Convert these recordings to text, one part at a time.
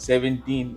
17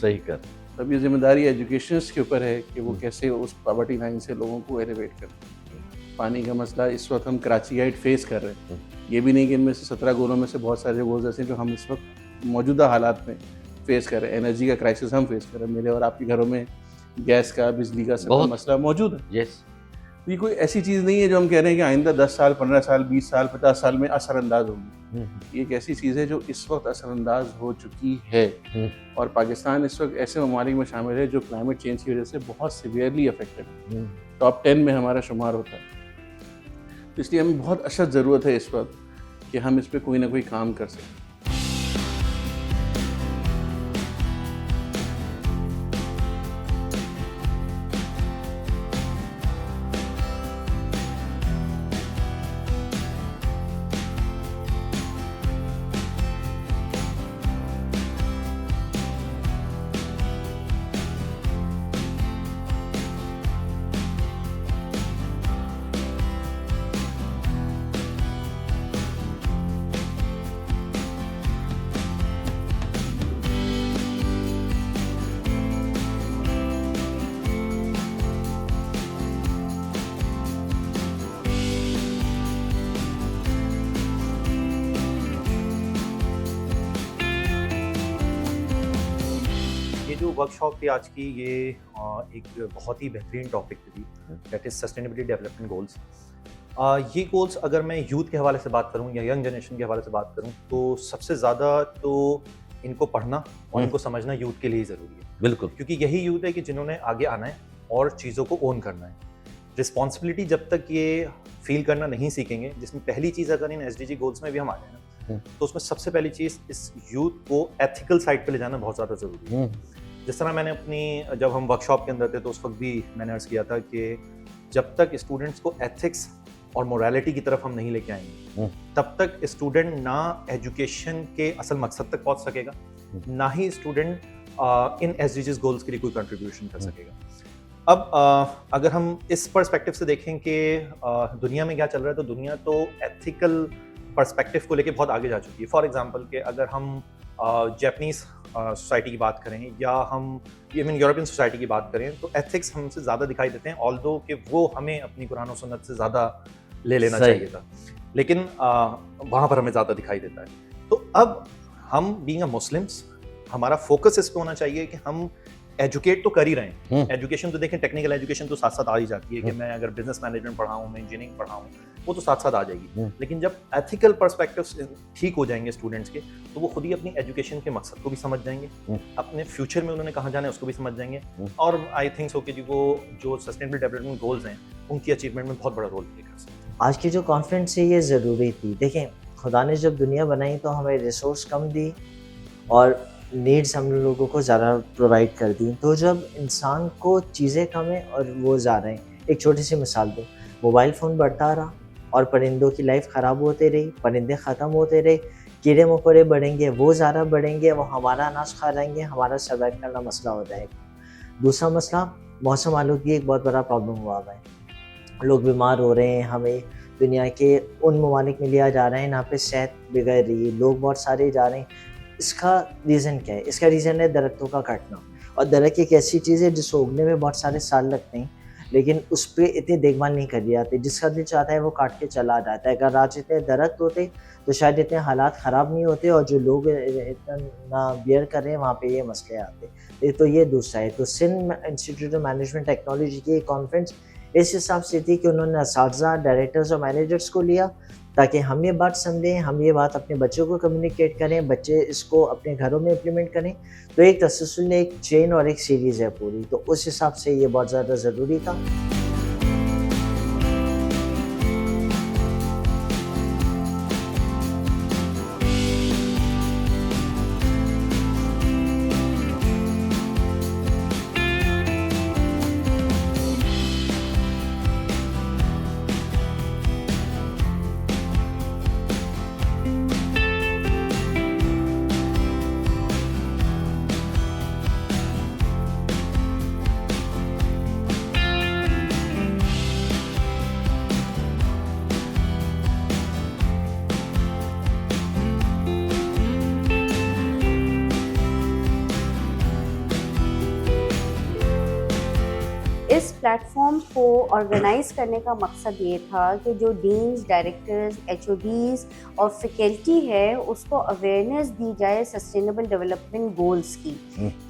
صحیح کر. اب یہ ذمہ داری ایجوکیشنسٹ کے اوپر ہے کہ وہ کیسے اس پاورٹی لائن سے لوگوں کو ایلیویٹ کریں. پانی کا مسئلہ اس وقت ہم کراچیائٹ فیس کر رہے ہیں. یہ بھی نہیں کہ ان میں سے 17 گولوں میں سے بہت سارے گولز ایسے ہیں جو ہم اس وقت موجودہ حالات میں فیس کر رہے ہیں. انرجی کا کرائسس ہم فیس کر رہے ہیں. میرے اور آپ کے گھروں میں گیس کا, بجلی کا سب مسئلہ موجود ہے. یس. یہ کوئی ایسی چیز نہیں ہے جو ہم کہہ رہے ہیں کہ آئندہ 10 سال 15 سال 20 سال 50 سال میں اثر انداز ہوگی. یہ ایک ایسی چیز ہے جو اس وقت اثر انداز ہو چکی ہے, اور پاکستان اس وقت ایسے ممالک میں شامل ہے جو کلائمیٹ چینج کی وجہ سے بہت سیویئرلی افیکٹڈ ہے. ٹاپ 10 میں ہمارا شمار ہوتا ہے. تو اس لیے ہمیں بہت اشد ضرورت ہے اس وقت کہ ہم اس پہ کوئی نہ کوئی کام کر سکیں. جو ورک شاپ تھی آج کی, یہ ایک بہت ہی بہترین ٹاپک تھی, that is sustainability development goals. یہ گولس اگر میں یوتھ کے حوالے سے بات کروں یا ینگ جنریشن کے حوالے سے بات کروں تو سب سے زیادہ تو ان کو پڑھنا اور ان کو سمجھنا یوتھ کے لیے ضروری ہے. بالکل. کیونکہ یہی یوتھ ہے کہ جنہوں نے آگے آنا ہے اور چیزوں کو اون کرنا ہے. رسپانسبلٹی جب تک یہ فیل کرنا نہیں سیکھیں گے, جس میں پہلی چیز اگر ان SDG گولس میں بھی ہم آ جائیں نا, تو اس میں سب سے پہلی چیز اس یوتھ کو ایتھیکل سائڈ پہ لے جانا بہت زیادہ ضروری ہے. جس طرح میں نے اپنی, جب ہم ورک شاپ کے اندر تھے تو اس وقت بھی میں نے عرض کیا تھا کہ جب تک اسٹوڈنٹس کو ایتھکس اور موریلٹی کی طرف ہم نہیں لے کے آئیں گے تب تک اسٹوڈنٹ نہ ایجوکیشن کے اصل مقصد تک پہنچ سکے گا, نہ ہی اسٹوڈنٹ ان SDGs گولس کے لیے کوئی کنٹریبیوشن کر سکے گا. اب اگر ہم اس پرسپیکٹو سے دیکھیں کہ دنیا میں کیا چل رہا ہے, تو دنیا تو ایتھیکل پرسپیکٹو کو لے کے بہت آگے جا چکی ہے. فار ایگزامپل کہ اگر ہم جیپنیز سوسائٹی کی بات کریں یا ہم یورپین سوسائٹی کی بات کریں تو ایتھکس ہم سے زیادہ دکھائی دیتے ہیں, آلدو کہ وہ ہمیں اپنی قرآن و سنت سے زیادہ لے لینا چاہیے تھا, لیکن وہاں پر ہمیں زیادہ دکھائی دیتا ہے. تو اب ہم بینگ اے مسلمس ہمارا فوکس اس پہ ہونا چاہیے کہ ہم ایجوکیٹ تو کر ہی رہے ہیں. ایجوکیشن تو دیکھیں, ٹیکنیکل ایجوکیشن تو ساتھ ساتھ آ ہی جاتی ہے کہ میں اگر بزنس مینجمنٹ پڑھاؤں, میں انجینئرنگ پڑھاؤں, وہ تو ساتھ ساتھ آ جائے گی. لیکن جب ایتھیکل پرسپیکٹوس ٹھیک ہو جائیں گے اسٹوڈنٹس کے تو وہ خود ہی اپنی ایجوکیشن کے مقصد کو بھی سمجھ جائیں گے, اپنے فیوچر میں انہوں نے کہاں جانا ہے اس کو بھی سمجھ جائیں گے, اور آئی تھنک سو کہ وہ جو سسٹینیبل ڈیولپمنٹ گولز ہیں ان کی اچیومنٹ میں بہت بڑا رول پلے کر سکتے ہیں. آج کی جو کانفرنس ہے یہ ضروری تھی. دیکھیں, خدا نے جب دنیا بنائی تو ہمیں ریسورس کم دی اور نیڈس ہم لوگوں کو زیادہ پرووائڈ کر دی. تو جب انسان کو چیزیں کم ہیں اور وہ زیادہ ہیں, ایک چھوٹی سی مثال دو, موبائل فون بڑھتا رہا اور پرندوں کی لائف خراب ہوتے رہی, پرندے ختم ہوتے رہے, کیڑے مکوڑے بڑھیں گے, وہ زیادہ بڑھیں گے, وہ ہمارا اناج کھا جائیں گے, ہمارا سروائیو کرنا مسئلہ ہو جائے گا. دوسرا مسئلہ موسم آلودگی ایک بہت بڑا پرابلم ہوا ہے. لوگ بیمار ہو رہے ہیں, ہمیں دنیا کے ان ممالک میں لیا جا رہا ہے جہاں پہ صحت بگڑ رہی ہے, لوگ بہت سارے جا رہے ہیں. اس کا ریزن کیا ہے؟ اس کا ریزن ہے درختوں کا کاٹنا. اور درخت ایک ایسی چیز ہے جس کو اگنے میں بہت سارے سال لگتے ہیں, لیکن اس پہ اتنی دیکھ بھال نہیں کری جاتی. جس کا دل چاہتا ہے وہ کاٹ کے چلا جاتا ہے. اگر آج اتنے درخت ہوتے تو شاید اتنے حالات خراب نہیں ہوتے, اور جو لوگ اتنا بیئر کر رہے ہیں وہاں پہ یہ مسئلے آتے. تو یہ دوسرا ہے. تو Sindh institute of management technology کی کانفرنس اس حساب سے تھی کہ انہوں نے اساتذہ, ڈائریکٹرز اور مینیجرس کو لیا تاکہ ہم یہ بات سمجھیں, ہم یہ بات اپنے بچوں کو کمیونیکیٹ کریں, بچے اس کو اپنے گھروں میں امپلیمنٹ کریں. تو ایک تسلسل, ایک چین اور ایک سیریز ہے پوری. تو اس حساب سے یہ بہت زیادہ ضروری تھا. پلیٹ فارم کو آرگنائز کرنے کا مقصد یہ تھا کہ جو ڈینز، ڈائریکٹرز، HODs اور فیکلٹی ہے اس کو اویئرنیس دی جائے سسٹینیبل ڈیولپمنٹ گولز کی،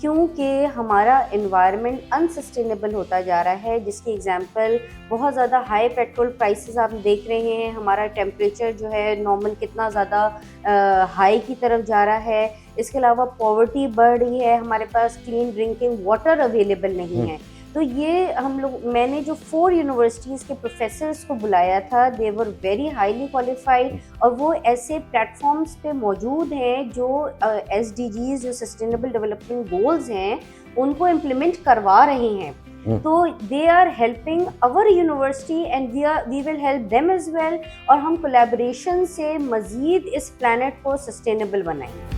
کیونکہ ہمارا انوائرمنٹ انسسٹینیبل ہوتا جا رہا ہے، جس کی ایگزامپل بہت زیادہ ہائی پیٹرول پرائسز آپ دیکھ رہے ہیں، ہمارا ٹیمپریچر جو ہے نارمل کتنا زیادہ ہائی کی طرف جا رہا ہے، اس کے علاوہ پاورٹی بڑھ رہی ہے، ہمارے پاس کلین ڈرنکنگ واٹر اویلیبل نہیں ہے. تو یہ میں نے جو 4 یونیورسٹیز کے پروفیسرس کو بلایا تھا، دے ور ویری ہائیلی کوالیفائڈ، اور وہ ایسے پلیٹ فارمس پہ موجود ہیں جو SDGs جو سسٹینیبل ڈیولپمنٹ گولز ہیں ان کو امپلیمنٹ کروا رہے ہیں. تو دے آر ہیلپنگ اور university and we will help them as well, اور ہم کولیبریشن سے مزید اس پلانٹ کو سسٹینیبل بنائیں گے.